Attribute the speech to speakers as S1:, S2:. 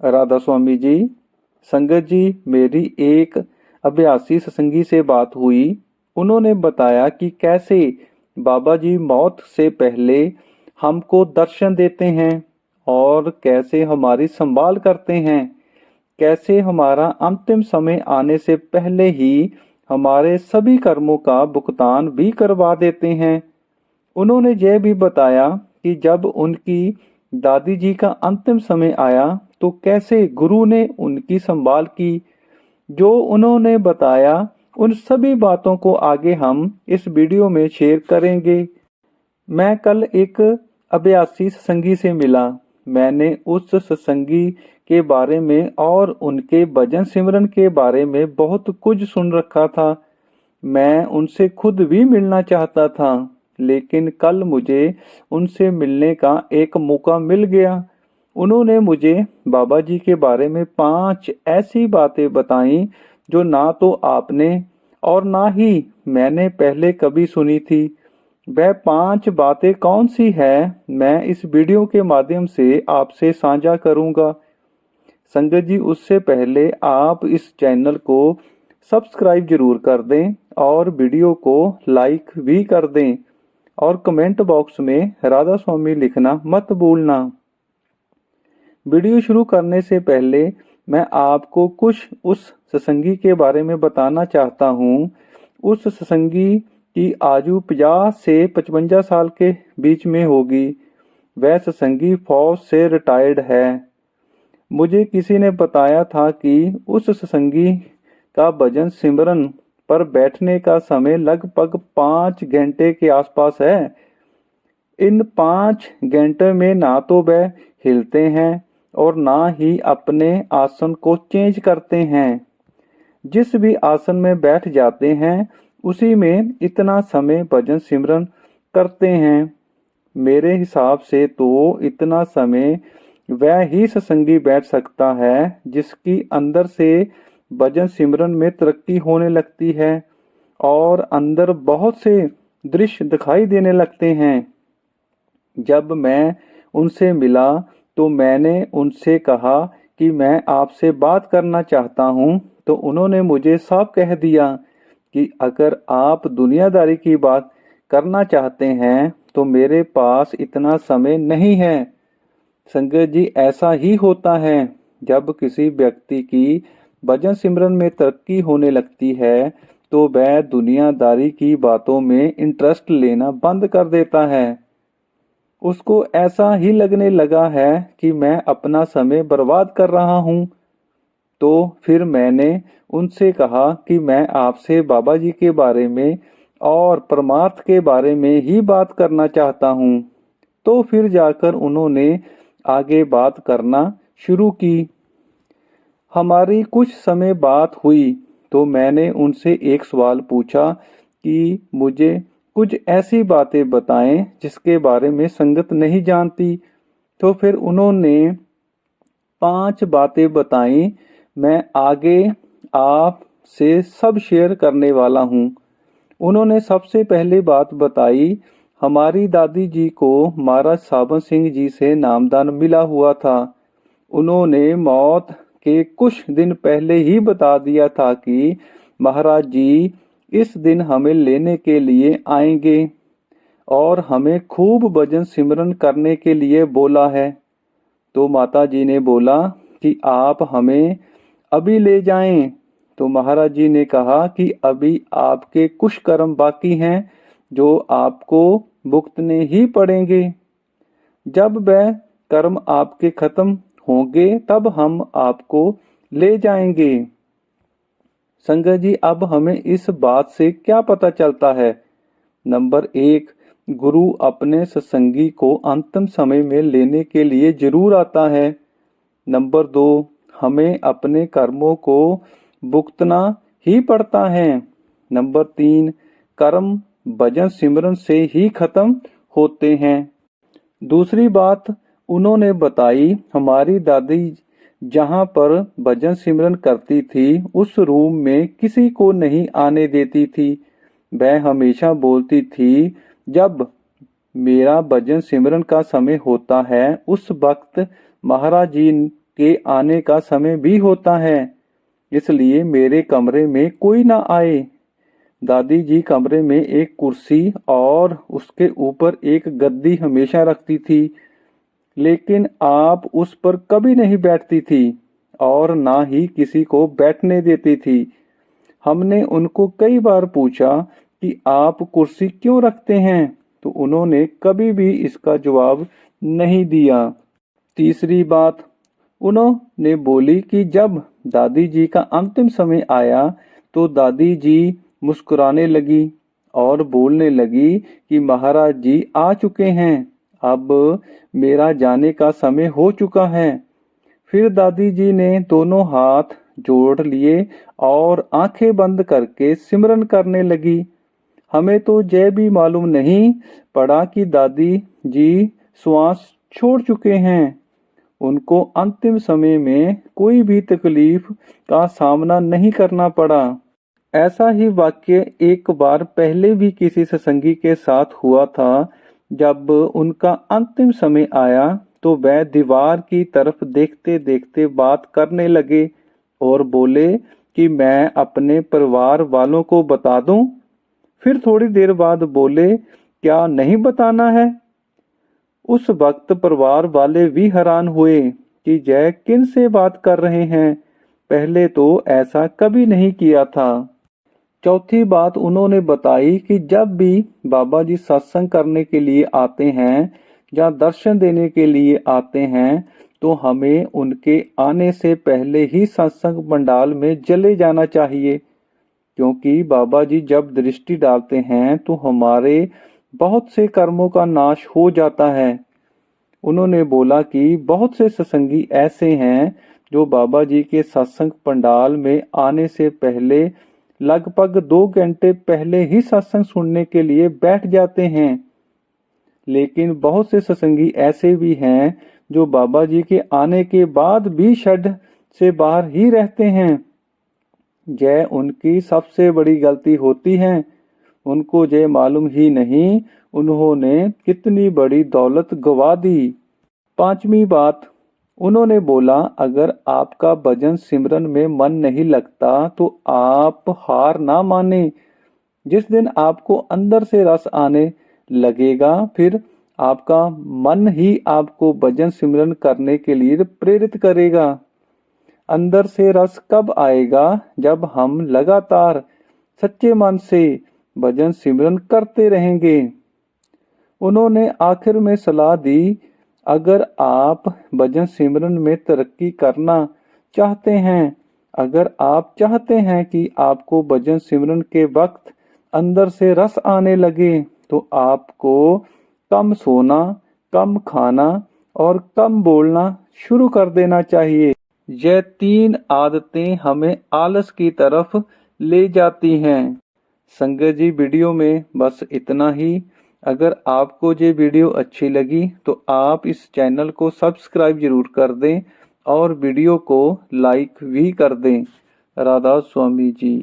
S1: राधा स्वामी जी। संगत जी, मेरी एक अभ्यासी सत्संगी से बात हुई। उन्होंने बताया कि कैसे बाबा जी मौत से पहले हमको दर्शन देते हैं और कैसे हमारी संभाल करते हैं, कैसे हमारा अंतिम समय आने से पहले ही हमारे सभी कर्मों का भुगतान भी करवा देते हैं। उन्होंने यह भी बताया कि जब उनकी दादी जी का अंतिम समय आया तो कैसे गुरु ने उनकी संभाल की। जो उन्होंने बताया उन सभी बातों को आगे हम इस वीडियो में शेयर करेंगे। मैं कल एक अभ्यासी सत्संगी से मिला। मैंने उस सत्संगी के बारे में और उनके भजन सिमरन के बारे में बहुत कुछ सुन रखा था। मैं उनसे खुद भी मिलना चाहता था, लेकिन कल मुझे उनसे मिलने का एक मौका मिल गया। उन्होंने मुझे बाबा जी के बारे में 5 ऐसी बातें बताई जो ना तो आपने और ना ही मैंने पहले कभी सुनी थी। वह 5 बातें कौन सी है, मैं इस वीडियो के माध्यम से आपसे साझा करूंगा। संगत जी, उससे पहले आप इस चैनल को सब्सक्राइब जरूर कर दें और वीडियो को लाइक भी कर दें और कमेंट बॉक्स में राधा स्वामी लिखना मत भूलना। वीडियो शुरू करने से पहले मैं आपको कुछ उस सत्संगी के बारे में बताना चाहता हूँ। उस सत्संगी की आयु 50 से 55 साल के बीच में होगी। वह सत्संगी फौज से रिटायर्ड है। मुझे किसी ने बताया था कि उस सत्संगी का भजन सिमरन पर बैठने का समय लगभग 5 घंटे के आसपास है। इन 5 घंटे में ना तो वह हिलते हैं और ना ही अपने आसन को चेंज करते हैं। जिस भी आसन में बैठ जाते हैं उसी में इतना समय भजन सिमरन करते हैं। मेरे हिसाब से तो इतना समय वह ही सत्संगी बैठ सकता है जिसकी अंदर से भजन सिमरन में तरक्की होने लगती है और अंदर बहुत से दृश्य दिखाई देने लगते हैं। जब मैं उनसे मिला तो मैंने उनसे कहा कि मैं आपसे बात करना चाहता हूं, तो उन्होंने मुझे साफ कह दिया कि अगर आप दुनियादारी की बात करना चाहते हैं तो मेरे पास इतना समय नहीं है। संगत जी, ऐसा ही होता है। जब किसी व्यक्ति की भजन सिमरन में तरक्की होने लगती है तो वह दुनियादारी की बातों में इंटरेस्ट लेना बंद कर देता है। उसको ऐसा ही लगने लगा है कि मैं अपना समय बर्बाद कर रहा हूँ। तो फिर मैंने उनसे कहा कि मैं आपसे बाबा जी के बारे में और परमार्थ के बारे में ही बात करना चाहता हूँ। तो फिर जाकर उन्होंने आगे बात करना शुरू की। हमारी कुछ समय बात हुई तो मैंने उनसे एक सवाल पूछा कि मुझे कुछ ऐसी बातें बताएं जिसके बारे में संगत नहीं जानती। तो फिर उन्होंने 5 बातें बताई। मैं आगे आपसे सब शेयर करने वाला हूँ। उन्होंने सबसे पहली बात बताई, हमारी दादी जी को महाराज साबन सिंह जी से नामदान मिला हुआ था। उन्होंने मौत के कुछ दिन पहले ही बता दिया था कि महाराज जी इस दिन हमें लेने के लिए आएंगे और हमें खूब भजन सिमरन करने के लिए बोला है। तो माता जी ने बोला कि आप हमें अभी ले जाएं। तो महाराज जी ने कहा कि अभी आपके कुछ कर्म बाकी हैं जो आपको भुगतने ही पड़ेंगे। जब वह कर्म आपके खत्म होंगे तब हम आपको ले जाएंगे। संगत जी, अब हमें इस बात से क्या पता चलता है? नंबर 1, गुरु अपने सत्संगी को अंतिम समय में लेने के लिए जरूर आता है। नंबर 2, हमें अपने कर्मों को भुगतना ही पड़ता है। नंबर 3, कर्म भजन सिमरन से ही खत्म होते हैं। दूसरी बात उन्होंने बताई, हमारी दादी जहाँ पर भजन सिमरन करती थी उस रूम में किसी को नहीं आने देती थी। वह हमेशा बोलती थी, जब मेरा भजन सिमरन का समय होता है उस वक्त महाराज जी के आने का समय भी होता है, इसलिए मेरे कमरे में कोई ना आए। दादी जी कमरे में एक कुर्सी और उसके ऊपर एक गद्दी हमेशा रखती थी, लेकिन आप उस पर कभी नहीं बैठती थी और ना ही किसी को बैठने देती थी। हमने उनको कई बार पूछा कि आप कुर्सी क्यों रखते हैं, तो उन्होंने कभी भी इसका जवाब नहीं दिया। तीसरी बात, उन्होंने बोली कि जब दादी जी का अंतिम समय आया तो दादी जी मुस्कुराने लगी और बोलने लगी कि महाराज जी आ चुके हैं, अब मेरा जाने का समय हो चुका है। फिर दादी जी ने दोनों हाथ जोड़ लिए और आंखें बंद करके सिमरन करने लगी। हमें तो यह भी मालूम नहीं पड़ा कि दादी जी श्वास छोड़ चुके हैं। उनको अंतिम समय में कोई भी तकलीफ का सामना नहीं करना पड़ा। ऐसा ही वाक्य एक बार पहले भी किसी सत्संगी के साथ हुआ था। जब उनका अंतिम समय आया तो वह दीवार की तरफ देखते देखते बात करने लगे और बोले कि मैं अपने परिवार वालों को बता दूं। फिर थोड़ी देर बाद बोले, क्या नहीं बताना है? उस वक्त परिवार वाले भी हैरान हुए कि यह किन से बात कर रहे हैं, पहले तो ऐसा कभी नहीं किया था। चौथी बात उन्होंने बताई कि जब भी बाबा जी सत्संग करने के लिए आते हैं या दर्शन देने के लिए आते हैं तो हमें उनके आने से पहले ही सत्संग पंडाल में चले जाना चाहिए, क्योंकि बाबा जी जब दृष्टि डालते हैं तो हमारे बहुत से कर्मों का नाश हो जाता है। उन्होंने बोला कि बहुत से सत्संगी ऐसे हैं जो बाबा जी के सत्संग पंडाल में आने से पहले लगभग 2 घंटे पहले ही सत्संग सुनने के लिए बैठ जाते हैं, लेकिन बहुत से सत्संगी ऐसे भी हैं जो बाबा जी के आने के बाद भी शेड से बाहर ही रहते हैं। यह उनकी सबसे बड़ी गलती होती है। उनको यह मालूम ही नहीं उन्होंने कितनी बड़ी दौलत गवा दी। पांचवी बात, उन्होंने बोला अगर आपका भजन सिमरन में मन नहीं लगता तो आप हार ना माने। जिस दिन आपको अंदर से रस आने लगेगा फिर आपका मन ही आपको भजन सिमरन करने के लिए प्रेरित करेगा। अंदर से रस कब आएगा? जब हम लगातार सच्चे मन से भजन सिमरन करते रहेंगे। उन्होंने आखिर में सलाह दी, अगर आप भजन सिमरन में तरक्की करना चाहते हैं, अगर आप चाहते हैं कि आपको भजन सिमरन के वक्त अंदर से रस आने लगे तो आपको कम सोना, कम खाना और कम बोलना शुरू कर देना चाहिए। यह 3 आदतें हमें आलस की तरफ ले जाती हैं। संगत जी, वीडियो में बस इतना ही। अगर आपको ये वीडियो अच्छी लगी तो आप इस चैनल को सब्सक्राइब जरूर कर दें और वीडियो को लाइक भी कर दें। राधा स्वामी जी।